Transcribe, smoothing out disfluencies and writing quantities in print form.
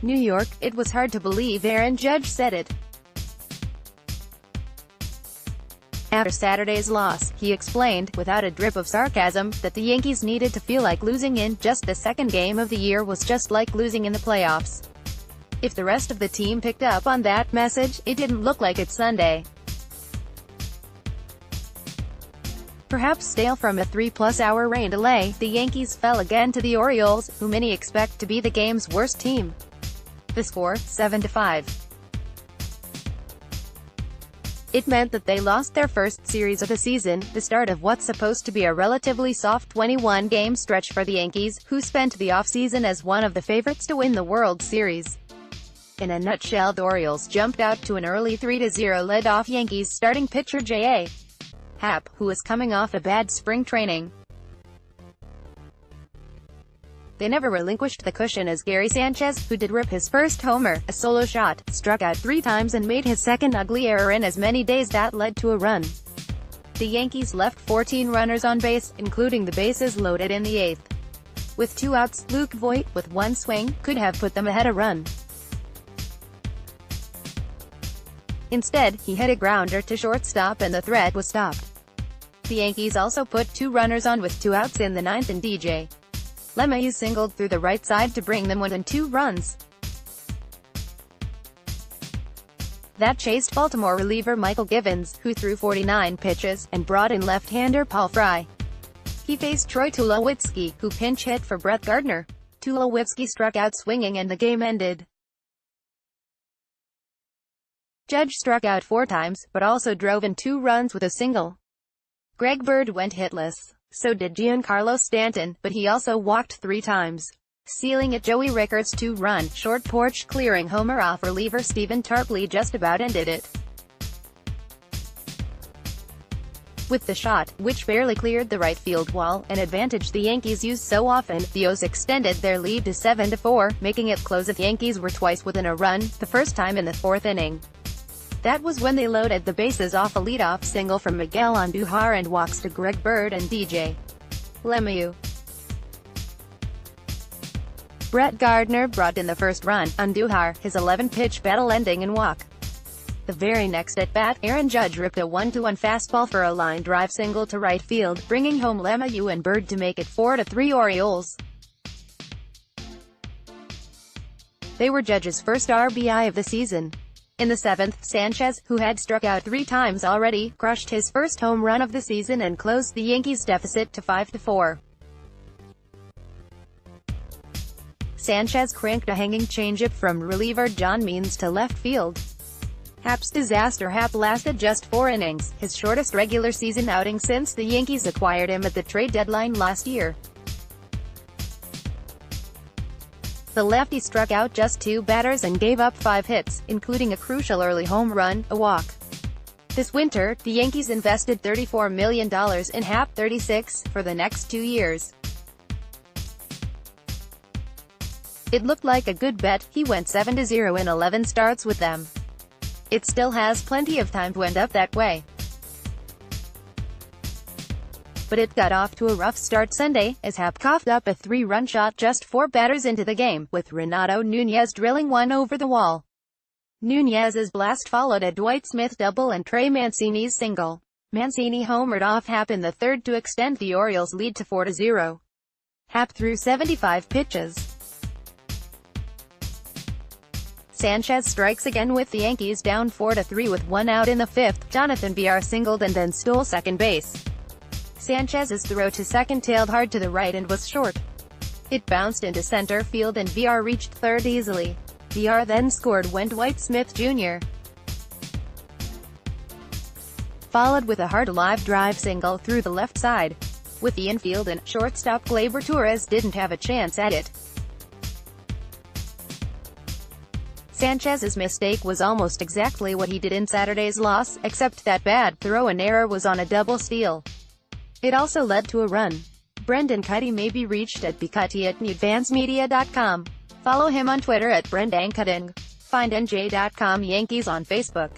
New York, it was hard to believe Aaron Judge said it. After Saturday's loss, he explained, without a drip of sarcasm, that the Yankees needed to feel like losing in just the second game of the year was just like losing in the playoffs. If the rest of the team picked up on that message, it didn't look like it Sunday. Perhaps stale from a 3-plus-hour rain delay, the Yankees fell again to the Orioles, who many expect to be the game's worst team. The score, 7-5. It meant that they lost their first series of the season, the start of what's supposed to be a relatively soft 21-game stretch for the Yankees, who spent the offseason as one of the favorites to win the World Series. In a nutshell, the Orioles jumped out to an early 3-0 lead off Yankees starting pitcher J.A. Happ, who was coming off a bad spring training. They never relinquished the cushion as Gary Sanchez, who did rip his first homer, a solo shot, struck out 3 times and made his second ugly error in as many days that led to a run. The Yankees left 14 runners on base, including the bases loaded in the 8th. With 2 outs, Luke Voit, with 1 swing, could have put them ahead a run. Instead, he hit a grounder to shortstop and the threat was stopped. The Yankees also put 2 runners on with 2 outs in the 9th and DJ. LeMahieu singled through the right side to bring them within 2 runs. That chased Baltimore reliever Michael Givens, who threw 49 pitches, and brought in left-hander Paul Fry. He faced Troy Tulowitzki, who pinch hit for Brett Gardner. Tulowitzki struck out swinging and the game ended. Judge struck out 4 times, but also drove in 2 runs with a single. Greg Bird went hitless. So did Giancarlo Stanton, but he also walked 3 times, sealing it. Joey Ricker's 2-run, short porch clearing homer off reliever Stephen Tarpley just about ended it. With the shot, which barely cleared the right field wall, an advantage the Yankees use so often, the O's extended their lead to 7-4, making it close. The Yankees were twice within a run, the first time in the 4th inning. That was when they loaded the bases off a leadoff single from Miguel Andujar and walks to Greg Bird and DJ LeMahieu. Brett Gardner brought in the first run, Andujar, his 11-pitch battle ending in walk. The very next at-bat, Aaron Judge ripped a 1-2 fastball for a line drive single to right field, bringing home LeMahieu and Bird to make it 4-3 Orioles. They were Judge's first RBI of the season. In the 7th, Sanchez, who had struck out 3 times already, crushed his first home run of the season and closed the Yankees' deficit to 5-4. Sanchez cranked a hanging changeup from reliever John Means to left field. Happ's disaster. Happ lasted just 4 innings, his shortest regular season outing since the Yankees acquired him at the trade deadline last year. The lefty struck out just 2 batters and gave up 5 hits, including a crucial early home run, a walk. This winter, the Yankees invested $34 million in Happ, $36, for the next 2 years. It looked like a good bet. He went 7-0 in 11 starts with them. It still has plenty of time to end up that way. But it got off to a rough start Sunday, as Happ coughed up a 3-run shot just 4 batters into the game, with Renato Nunez drilling one over the wall. Nunez's blast followed a Dwight Smith double and Trey Mancini's single. Mancini homered off Happ in the 3rd to extend the Orioles' lead to 4-0. Happ threw 75 pitches. Sanchez strikes again with the Yankees down 4-3 with 1 out in the 5th. Jonathan Villar singled and then stole second base. Sanchez's throw to second tailed hard to the right and was short. It bounced into center field and Villar reached 3rd easily. Villar then scored when Dwight Smith Jr. followed with a hard live drive single through the left side. With the infield in, shortstop Gleyber Torres didn't have a chance at it. Sanchez's mistake was almost exactly what he did in Saturday's loss, except that bad throw and error was on a double steal. It also led to a run. Brendan Kuty may be reached at bkuty@newadvancemedia.com. Follow him on Twitter at brendankutting. Find NJ.com Yankees on Facebook.